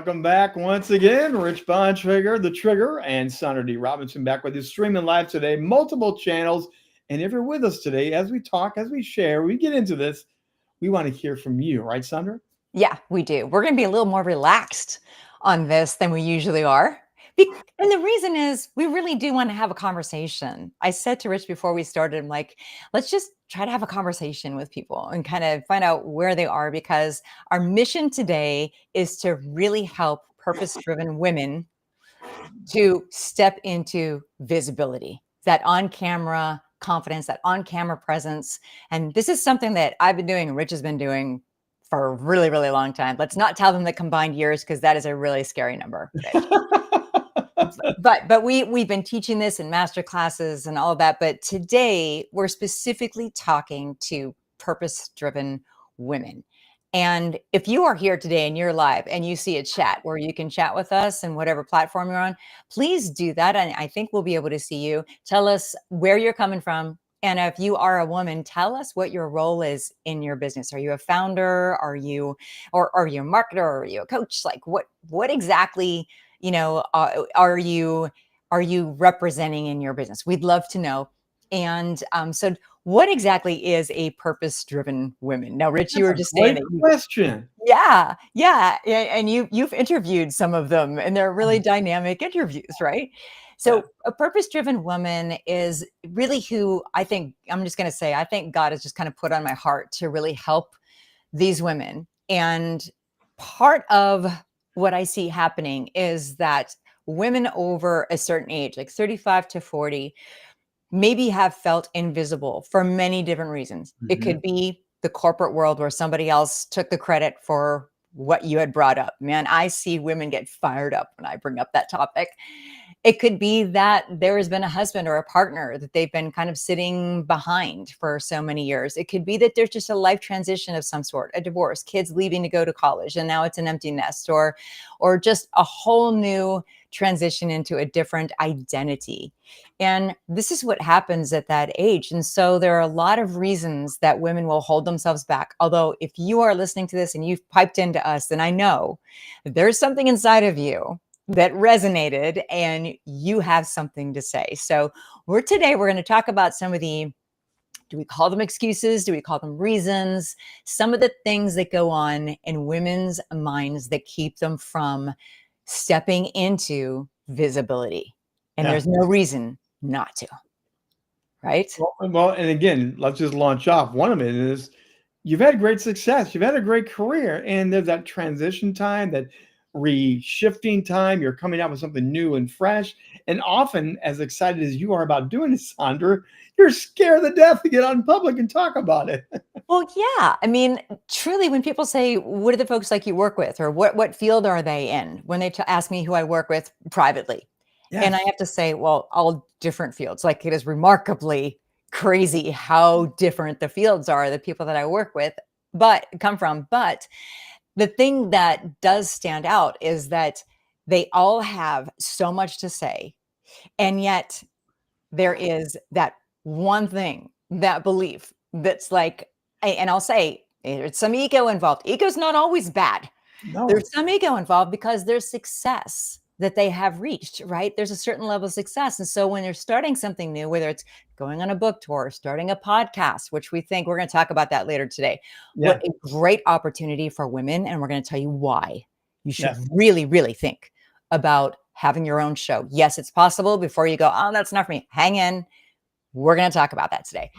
welcome back once again. Rich Bontrager, The Trigger, and Sandra D. Robinson back with you, streaming live today, multiple channels. And if you're with us today, as we talk, as we share, we get into this, we want to hear from you, right, Sandra? Yeah, we do. We're going to be a little more relaxed on this than we usually are. And the reason is we really do want to have a conversation. I said to Rich before we started, I'm like, let's just try to have a conversation with people and kind of find out where they are, because our mission today is to really help purpose-driven women to step into visibility, that on-camera confidence, that on-camera presence. And this is something that I've been doing and Rich has been doing for a really, really long time. Let's not tell them the combined years, because that is a really scary number, Rich. but we've been teaching this in master classes and all of that. But today we're specifically talking to purpose-driven women. And if you are here today and you're live and you see a chat where you can chat with us and whatever platform you're on, please do that. And I think we'll be able to see you. Tell us where you're coming from. And if you are a woman, tell us what your role is in your business. Are you a founder? Are you a marketer? Are you a coach? Like what exactly, are you representing in your business? We'd love to know. And so what exactly is a purpose-driven woman? Now, Rich, you were just saying that question. Yeah. And you've interviewed some of them, and they're really dynamic interviews, right? So a purpose-driven woman is really who I think God has just kind of put on my heart to really help these women. And part of what I see happening is that women over a certain age, like 35 to 40, maybe have felt invisible for many different reasons. It could be the corporate world where somebody else took the credit for what you had brought up. Man, I see women get fired up when I bring up that topic. It could be that there has been a husband or a partner that they've been kind of sitting behind for so many years. It could be that there's just a life transition of some sort, a divorce, kids leaving to go to college, and now it's an empty nest, or just a whole new transition into a different identity. And this is what happens at that age. And so there are a lot of reasons that women will hold themselves back. Although if you are listening to this and you've piped into us, then I know that there's something inside of you that resonated and you have something to say. So today we're going to talk about some of the, do we call them excuses? Do we call them reasons? Some of the things that go on in women's minds that keep them from stepping into visibility. And there's no reason not to, right? Well, and again, let's just launch off. One of it is you've had great success. You've had a great career. And there's that transition time, that reshifting time. You're coming out with something new and fresh. And often, as excited as you are about doing this, Sandra, you're scared to death to get out in public and talk about it. Well, yeah. I mean, truly, when people say, what are the folks like you work with, or what field are they in? When they ask me who I work with privately. Yes. And I have to say, well, all different fields. Like, it is remarkably crazy how different the fields are, the people that I work with, come from. But the thing that does stand out is that they all have so much to say. And yet there is that one thing, that belief that's like, and I'll say there's some ego involved. Ego's not always bad. No. There's some ego involved because there's success that they have reached, right? There's a certain level of success. And so when you're starting something new, whether it's going on a book tour, starting a podcast, which we think we're going to talk about that later today, what a great opportunity for women. And we're going to tell you why you should really, really think about having your own show. Yes, it's possible. Before you go, oh, that's not for me. Hang in. We're going to talk about that today.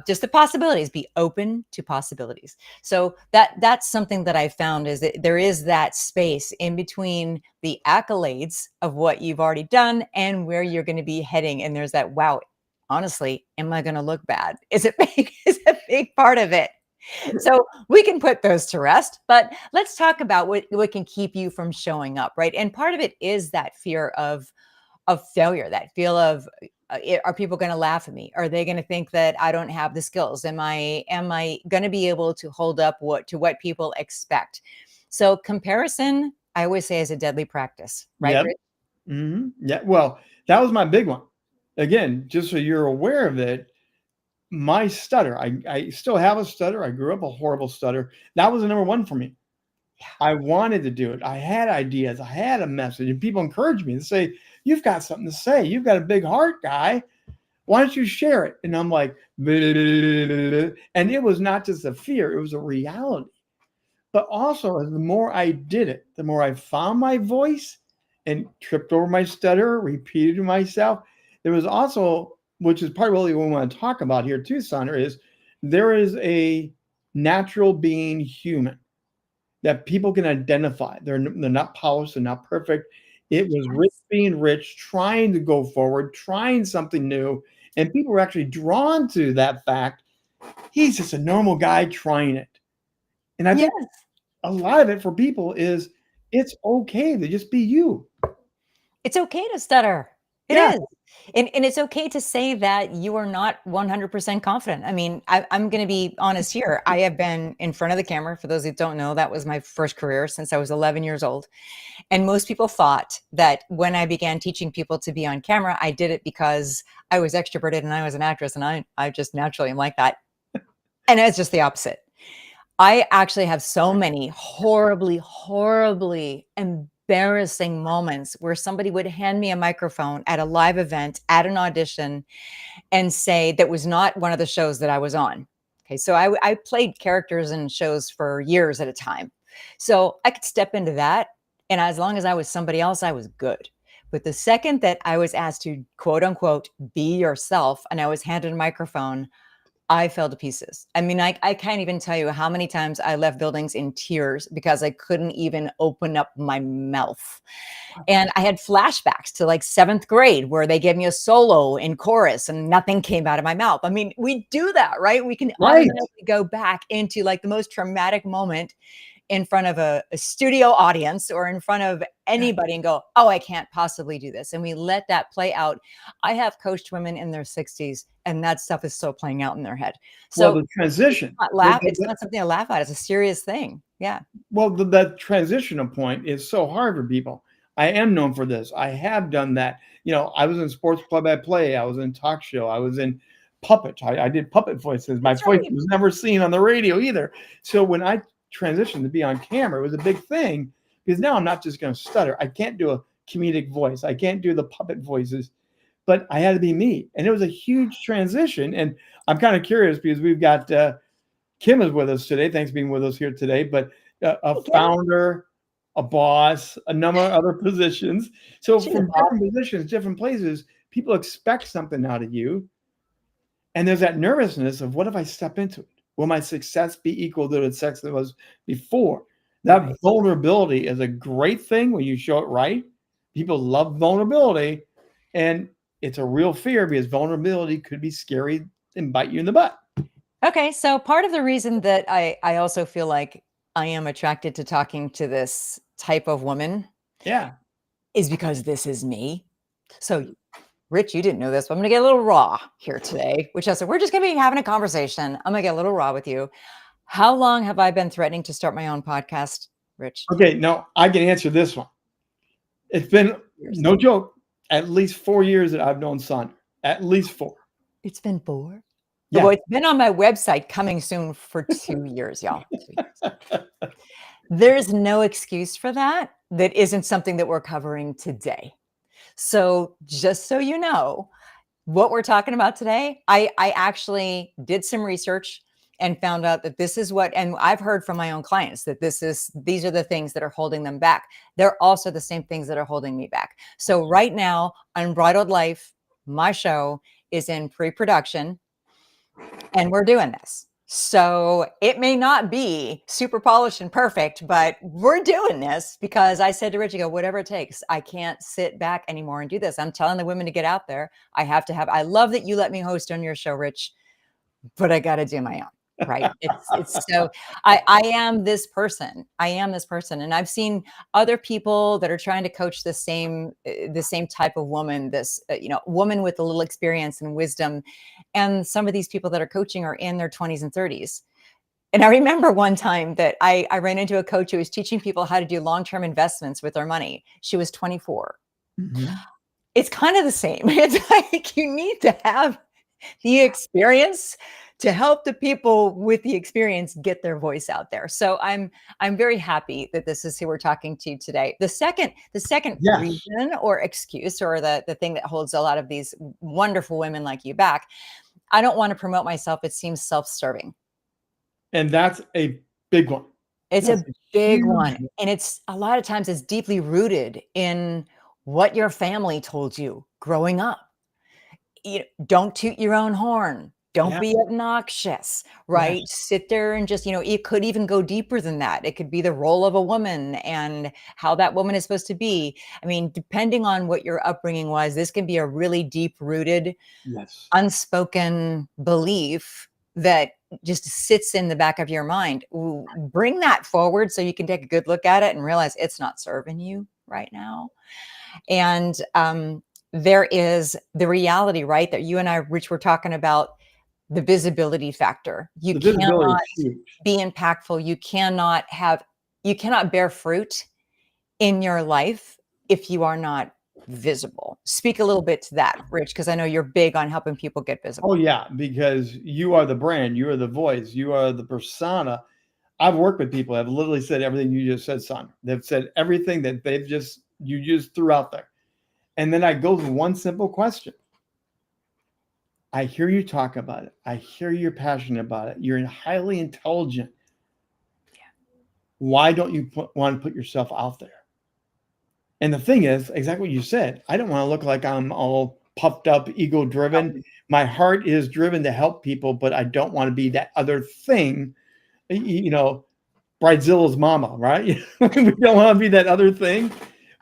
Just the possibilities, be open to possibilities. So that's something that I found, is that there is that space in between the accolades of what you've already done and where you're going to be heading. And there's that, wow, honestly, am I going to look bad? Is a big part of it. So we can put those to rest, but let's talk about what can keep you from showing up, right? And part of it is that fear of failure, that feel of, are people going to laugh at me? Are they going to think that I don't have the skills? Am I going to be able to hold up to what people expect? So comparison, I always say, is a deadly practice, right? Yep. Yeah. Well, that was my big one. Again, just so you're aware of it, my stutter, I still have a stutter. I grew up a horrible stutter. That was the number one for me. I wanted to do it. I had ideas. I had a message, and people encouraged me to say, "You've got something to say. You've got a big heart, guy. Why don't you share it?" And I'm like, and it was not just a fear; it was a reality. But also, as the more I did it, the more I found my voice and tripped over my stutter, repeated to myself. There was also, which is part of what we want to talk about here too, Sandra, is there is a natural being human that people can identify. They're not polished, they're not perfect. It was Rich Yes. being Rich, trying to go forward, trying something new, and people were actually drawn to that fact. He's just a normal guy trying it. And I think Yes. a lot of it for people is it's okay to just be you. It's okay to stutter. It Yeah, is. And it's okay to say that you are not 100% confident. I mean, I'm going to be honest here. I have been in front of the camera. For those who don't know, that was my first career since I was 11 years old. And most people thought that when I began teaching people to be on camera, I did it because I was extroverted and I was an actress and I just naturally am like that. And it's just the opposite. I actually have so many horribly, horribly embarrassing moments where somebody would hand me a microphone at a live event, at an audition, and say that was not one of the shows that I was on. Okay, so I played characters in shows for years at a time. So I could step into that. And as long as I was somebody else, I was good. But the second that I was asked to quote unquote be yourself and I was handed a microphone, I fell to pieces. I mean, I can't even tell you how many times I left buildings in tears because I couldn't even open up my mouth. And I had flashbacks to like seventh grade where they gave me a solo in chorus and nothing came out of my mouth. I mean, we do that, right? We can right. automatically go back into like the most traumatic moment in front of a studio audience or in front of anybody and go, oh, I can't possibly do this. And we let that play out. I have coached women in their 60s and that stuff is still playing out in their head. Well, So the transition, it's not something to laugh at. It's a serious thing. Yeah. that transitional point is so hard for people. I am known for this. I have done that. I was in sports play-by-play. I was in talk show. I was in puppet. I did puppet voices. My That's voice right. was never seen on the radio either. So when I transitioned to be on camera, it was a big thing because now I'm not just going to stutter. I can't do a comedic voice. I can't do the puppet voices, but I had to be me. And it was a huge transition. And I'm kind of curious because we've got Kim is with us today. Thanks for being with us here today. But a Again, founder, a boss, a number of other positions. So she's a from boss. different positions, different places, people expect something out of you. And there's that nervousness of what if I step into it? Will my success be equal to the success that was before? That Right. vulnerability is a great thing when you show it right. People love vulnerability. And it's a real fear because vulnerability could be scary and bite you in the butt. Okay. So part of the reason that I also feel like I am attracted to talking to this type of woman Yeah. is because this is me. So Rich, you didn't know this, but I'm gonna get a little raw here today, which I said, we're just gonna be having a conversation. I'm gonna get a little raw with you. How long have I been threatening to start my own podcast, Rich? Okay. Now I can answer this one. It's been, Years. no joke, at least 4 years that I've known Sandra. At least 4. It's been 4. Yeah. Well, it's been on my website coming soon for 2 years, y'all. 2 years. There's no excuse for that. That isn't something that we're covering today. So just so you know, what we're talking about today, I actually did some research and found out that this is what, and I've heard from my own clients that these are the things that are holding them back. They're also the same things that are holding me back. So right now, Unbridled Life, my show is in pre-production and we're doing this. So it may not be super polished and perfect, but we're doing this because I said to Rich, whatever it takes. I can't sit back anymore and do this. I'm telling the women to get out there. I love that you let me host on your show, Rich, but I got to do my own. Right. It's so I am this person. I am this person. And I've seen other people that are trying to coach the same type of woman, this, woman with a little experience and wisdom. And some of these people that are coaching are in their 20s and 30s. And I remember one time that I ran into a coach who was teaching people how to do long-term investments with their money. She was 24. Mhm. It's kind of the same. It's like you need to have the experience to help the people with the experience get their voice out there. So I'm very happy that this is who we're talking to today. The second Yes. reason or excuse, or the thing that holds a lot of these wonderful women like you back, I don't want to promote myself. It seems self-serving. And that's a big one. It's That's a a big huge one. one. And it's a lot of times it's deeply rooted in what your family told you growing up. Don't toot your own horn. Don't Yeah. be obnoxious, Yes. right? Sit there and just, it could even go deeper than that. It could be the role of a woman and how that woman is supposed to be. I mean, depending on what your upbringing was, this can be a really deep rooted, Yes. unspoken belief that just sits in the back of your mind. Bring that forward so you can take a good look at it and realize it's not serving you right now. And there is the reality, right, that you and I, Rich, were talking about the visibility factor. You The visibility cannot is huge. be impactful. You cannot bear fruit in your life if you are not visible. Speak a little bit to that, Rich, because I know you're big on helping people get visible. Oh, yeah, because you are the brand, you are the voice, you are the persona. I've worked with people that have literally said everything you just said, Sandra. They've said everything that you just threw out there. And then I go to one simple question. I hear you talk about it. I hear you're passionate about it. You're highly intelligent. Why don't you want to put yourself out there? And the thing is, exactly what you said, I don't want to look like I'm all puffed up, ego driven. My heart is driven to help people, but I don't want to be that other thing, Bridezilla's mama, right? We don't want to be that other thing.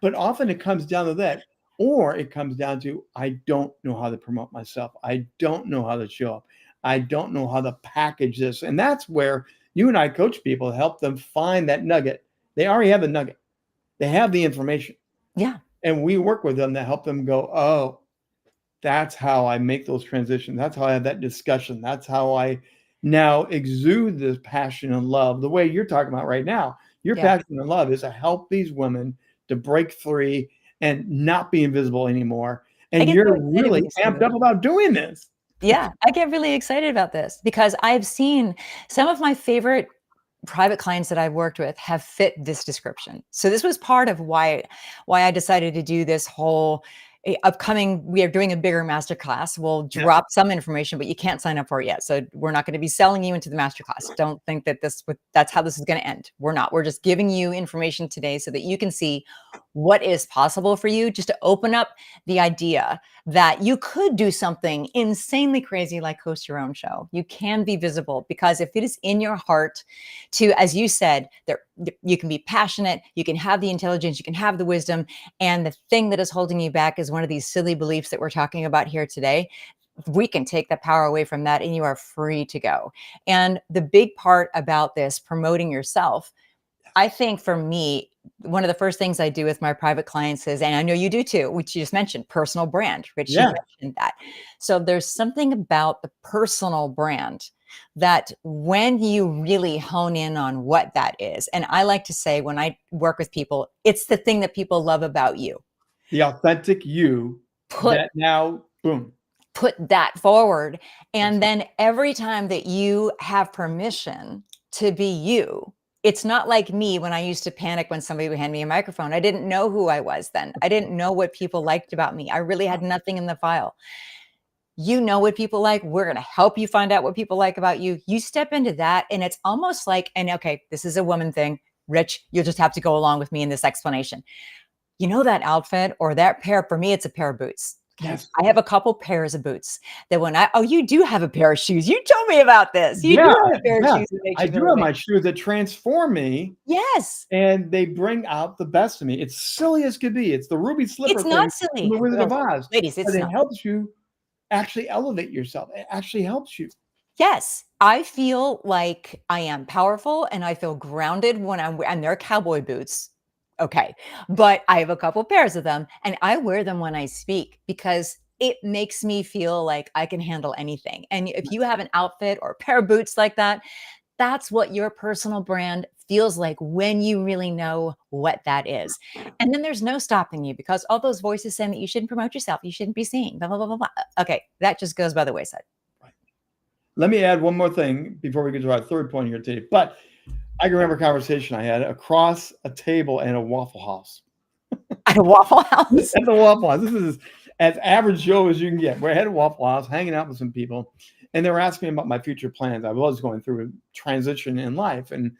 But often it comes down to that. Or it comes down to, I don't know how to promote myself. I don't know how to show up. I don't know how to package this. And that's where you and I coach people to help them find that nugget. They already have the nugget. They have the information. Yeah. And we work with them to help them go, oh, that's how I make those transitions. That's how I have that discussion. That's how I now exude this passion and love the way you're talking about right now. Your passion and love is to help these women to break free and not be invisible anymore. And you're really amped up about doing this. Yeah, I get really excited about this because I've seen some of my favorite private clients that I've worked with have fit this description. So this was part of why I decided to do this whole upcoming. We are doing a bigger masterclass. We'll drop some information, but you can't sign up for it yet. So we're not going to be selling you into the masterclass. Don't think that that's how this is going to end. We're not. We're just giving you information today so that you can see what is possible for you, just to open up the idea that you could do something insanely crazy like host your own show. You can be visible because if it is in your heart to, as you said, you can be passionate, you can have the intelligence, you can have the wisdom, and the thing that is holding you back is one of these silly beliefs that we're talking about here today. We can take the power away from that and you are free to go. And the big part about this, promoting yourself, I think for me, one of the first things I do with my private clients is, and I know you do too, which you just mentioned, personal brand, Rich, you mentioned that. So there's something about the personal brand that when you really hone in on what that is, and I like to say when I work with people, it's the thing that people love about you. The authentic you that now, boom. Put that forward. And then every time that you have permission to be you, it's not like me when I used to panic when somebody would hand me a microphone. I didn't know who I was then. I didn't know what people liked about me. I really had nothing in the file. You know what people like. We're going to help you find out what people like about you. You step into that and it's almost like, and okay, this is a woman thing. Rich, you'll just have to go along with me in this explanation. You know that outfit or that pair, for me, it's a pair of boots. Yes. I have a couple pairs of boots that you do have a pair of shoes. You told me about this. You do have a pair of shoes. I do have my shoes that transform me. Yes. And they bring out the best of me. It's silly as could be. It's the ruby slipper It's thing not silly. from the Wizard of Oz. Ladies, but it helps you actually elevate yourself. It actually helps you. Yes. I feel like I am powerful and I feel grounded when and they're cowboy boots. Okay. But I have a couple pairs of them and I wear them when I speak because it makes me feel like I can handle anything. And if you have an outfit or a pair of boots like that, that's what your personal brand feels like when you really know what that is. And then there's no stopping you because all those voices saying that you shouldn't promote yourself, you shouldn't be seen, blah, blah, blah, blah, blah. Okay. That just goes by the wayside. let me add one more thing before we get to our third point here today. But I can remember a conversation I had across a table at a Waffle House. At a Waffle House. At the Waffle House. This is as average Joe as you can get. We're at a Waffle House, hanging out with some people, and they were asking me about my future plans. I was going through a transition in life, and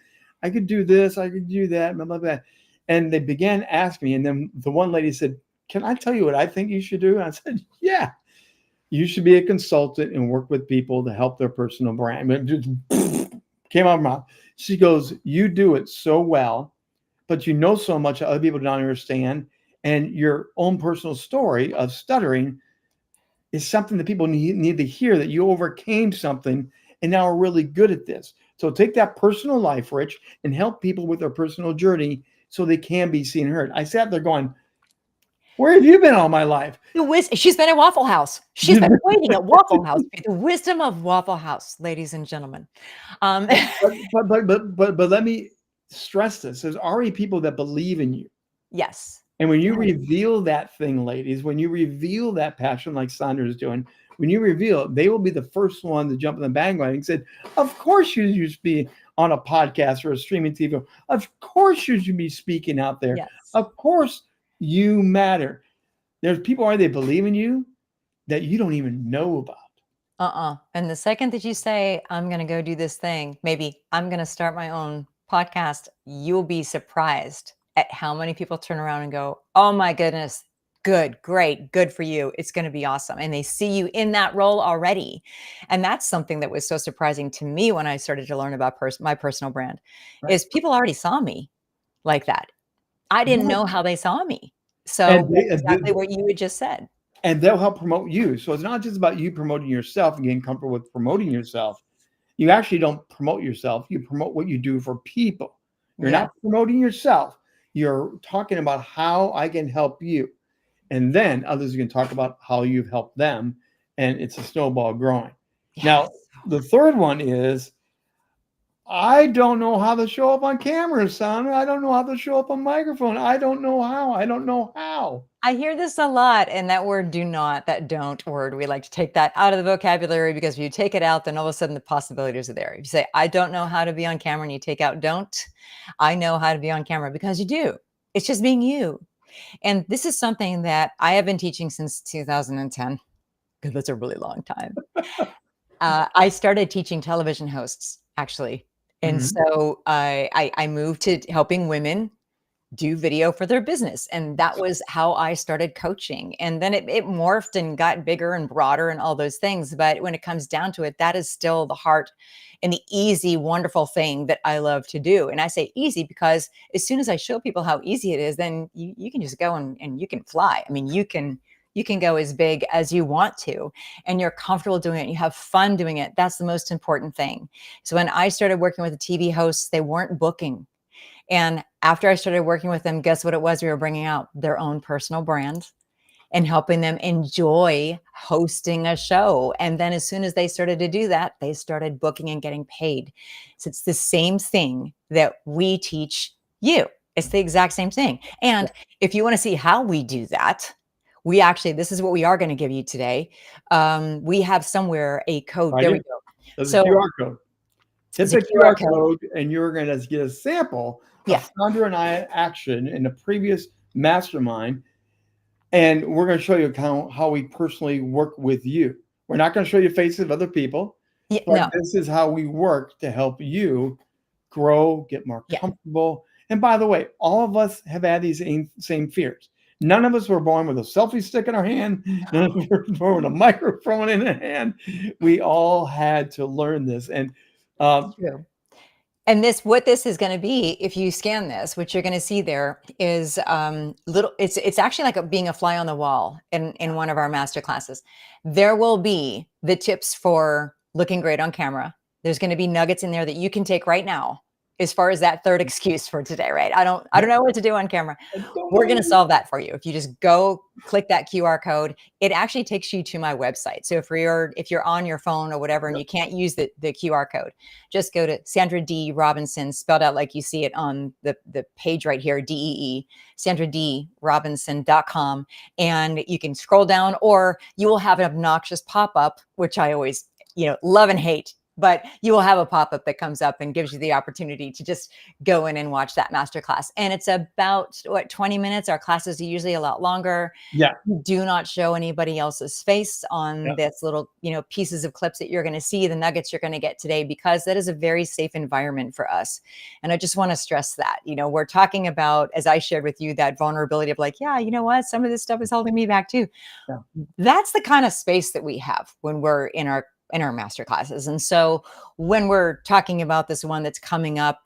I could do this, I could do that, blah, blah, blah. And they began asking me, and then the one lady said, "Can I tell you what I think you should do?" And I said, "Yeah. You should be a consultant and work with people to help their personal brand." It just came out of my mouth. She goes, "You do it so well, but you know so much that other people don't understand. And your own personal story of stuttering is something that people need to hear, that you overcame something and now are really good at this. So take that personal life, Rich, and help people with their personal journey so they can be seen and heard." I sat there going, "Where have you been all my life?" She's been at Waffle House. She's been waiting at Waffle House. The wisdom of Waffle House, ladies and gentlemen. But let me stress this. There's already people that believe in you. Yes. And when you reveal that thing, ladies, when you reveal that passion like Sandra is doing, when you reveal it, they will be the first one to jump on the bandwagon and said, "Of course you should be on a podcast or a streaming TV. Of course you should be speaking out there. Yes. Of course you matter." There's people already that believe in you that you don't even know about. And the second that you say, "I'm going to go do this thing, maybe I'm going to start my own podcast," you'll be surprised at how many people turn around and go, "Oh my goodness, good, great, good for you. It's going to be awesome." And they see you in that role already. And that's something that was so surprising to me when I started to learn about my personal brand, is people already saw me like that. I didn't know how they saw me. So exactly what you had just said. And they'll help promote you. So it's not just about you promoting yourself and getting comfortable with promoting yourself. You actually don't promote yourself. You promote what you do for people. You're not promoting yourself. You're talking about how I can help you. And then others can talk about how you've helped them. And it's a snowball growing. Yes. Now, the third one is, I don't know how to show up on camera, Sandra. I don't know how to show up on microphone. I don't know how. I don't know how. I hear this a lot. And that word "do not," that "don't" word, we like to take that out of the vocabulary, because if you take it out, then all of a sudden the possibilities are there. If you say, "I don't know how to be on camera," and you take out "don't," I know how to be on camera, because you do. It's just being you. And this is something that I have been teaching since 2010, because that's a really long time. I started teaching television hosts, actually. And so I moved to helping women do video for their business. And that was how I started coaching. And then it morphed and got bigger and broader and all those things. But when it comes down to it, that is still the heart and the easy, wonderful thing that I love to do. And I say easy because as soon as I show people how easy it is, then you can just go and you can fly. I mean, you can go as big as you want to, and you're comfortable doing it. You have fun doing it. That's the most important thing. So when I started working with the TV hosts, they weren't booking. And after I started working with them, guess what it was? We were bringing out their own personal brand and helping them enjoy hosting a show. And then as soon as they started to do that, they started booking and getting paid. So it's the same thing that we teach you. It's the exact same thing. And if you want to see how we do that, this is what we are going to give you today. We have somewhere a code. There we go. There's a QR code. Hit the QR code and you're going to get a sample of Sandra and I action in the previous mastermind. And we're going to show you how we personally work with you. We're not going to show you faces of other people. But this is how we work to help you grow, get more comfortable. And by the way, all of us have had these same fears. None of us were born with a selfie stick in our hand. None of us were born with a microphone in our hand. We all had to learn this. And true. And what this is going to be, if you scan this, what you're going to see there is it's actually like being a fly on the wall in one of our master classes. There will be the tips for looking great on camera. There's going to be nuggets in there that you can take right now, as far as that third excuse for today, right? I don't know what to do on camera. We're going to solve that for you. If you just go click that QR code, it actually takes you to my website. So if you're on your phone or whatever, and you can't use the QR code, just go to Sandra D. Robinson, spelled out like you see it on the page right here, DEE, SandraDRobinson.com. And you can scroll down, or you will have an obnoxious pop-up, which I always love and hate, but you will have a pop-up that comes up and gives you the opportunity to just go in and watch that masterclass. And it's about 20 minutes. Our classes are usually a lot longer. Yeah. Do not show anybody else's face on Yeah. this little, pieces of clips that you're going to see, the nuggets you're going to get today, because that is a very safe environment for us. And I just want to stress that, we're talking about, as I shared with you, that vulnerability of like, yeah, you know what, some of this stuff is holding me back too. Yeah. That's the kind of space that we have when we're in our master classes. And so when we're talking about this one that's coming up,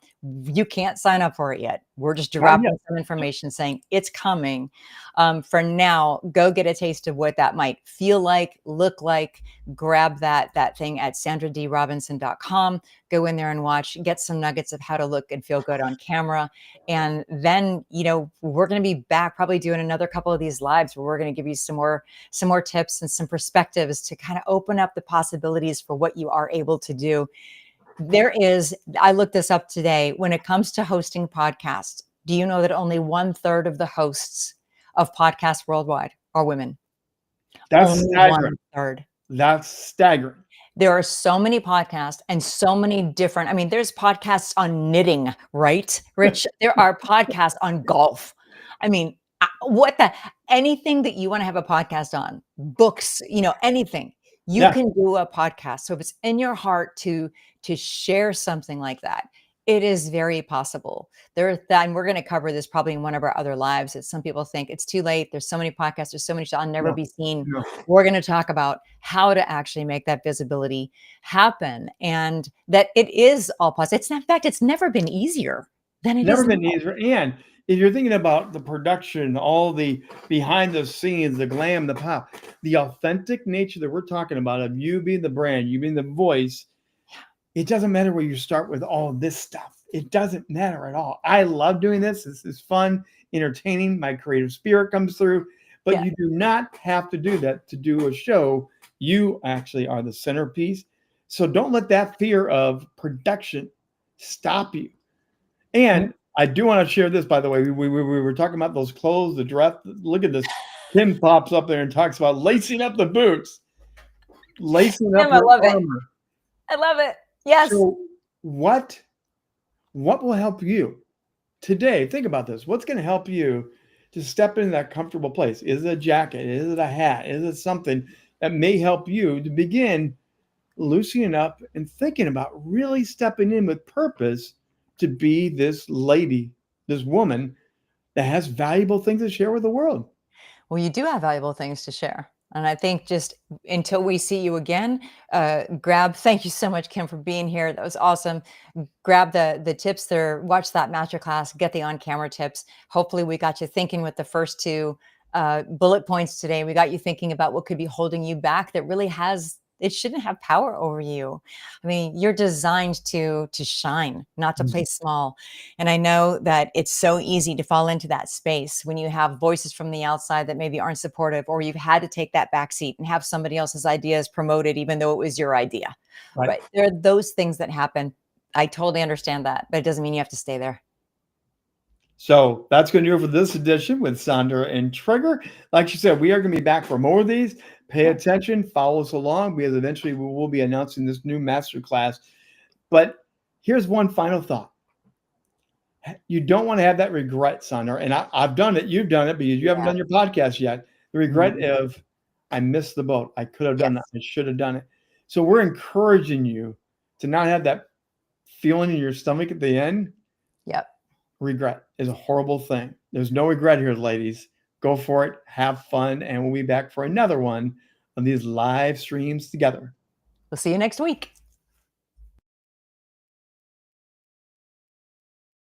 you can't sign up for it yet. We're just dropping some information saying it's coming. For now, go get a taste of what that might feel like, look like. Grab that thing at sandradrobinson.com. Go in there and watch, get some nuggets of how to look and feel good on camera. And then, we're going to be back probably doing another couple of these lives where we're going to give you some more tips and some perspectives to kind of open up the possibilities for what you are able to do. I looked this up today. When it comes to hosting podcasts, do you know that only 1/3 of the hosts of podcasts worldwide are women? That's only staggering. 1/3. That's staggering. There are so many podcasts and so many different, there's podcasts on knitting, right, Rich? There are podcasts on golf. Anything that you want to have a podcast on, books, anything, you can do a podcast. So if it's in your heart to share something like that, it is very possible. And we're going to cover this probably in one of our other lives. That some people think it's too late. There's so many podcasts. There's so many I'll never be seen. No. We're going to talk about how to actually make that visibility happen, and that it is all possible. In fact, it's never been easier than it is. Never been easier. And if you're thinking about the production, all the behind the scenes, the glam, the pop, the authentic nature that we're talking about of you being the brand, you being the voice, it doesn't matter where you start with all of this stuff. It doesn't matter at all. I love doing this. This is fun, entertaining. My creative spirit comes through, but you do not have to do that to do a show. You actually are the centerpiece. So don't let that fear of production stop you. And I do want to share this, by the way. We were talking about those clothes, the dress. Look at this. Tim pops up there and talks about lacing up the boots, lacing up your armor. I love it. Yes. So what will help you today? Think about this. What's going to help you to step into that comfortable place? Is it a jacket? Is it a hat? Is it something that may help you to begin loosening up and thinking about really stepping in with purpose to be this lady, this woman that has valuable things to share with the world? Well, you do have valuable things to share. And I think just until we see you again, thank you so much, Kim, for being here. That was awesome. Grab the tips there, watch that masterclass, get the on-camera tips. Hopefully we got you thinking with the first two bullet points today. We got you thinking about what could be holding you back that really it shouldn't have power over you. You're designed to shine, not to play small. And I know that it's so easy to fall into that space when you have voices from the outside that maybe aren't supportive, or you've had to take that back seat and have somebody else's ideas promoted, even though it was your idea. Right? There are those things that happen. I totally understand that, but it doesn't mean you have to stay there. So that's going to do it for this edition with Sandra and Trigger. Like she said, we are going to be back for more of these. Pay attention, follow us along, because eventually we will be announcing this new masterclass. But here's one final thought. You don't want to have that regret, Sandra. And I've done it. You've done it, because you haven't done your podcast yet. The regret of, I missed the boat. I could have done that. I should have done it. So we're encouraging you to not have that feeling in your stomach at the end. Yep. Regret is a horrible thing. There's no regret here, ladies. Go for it. Have fun. And we'll be back for another one of these live streams together. We'll see you next week.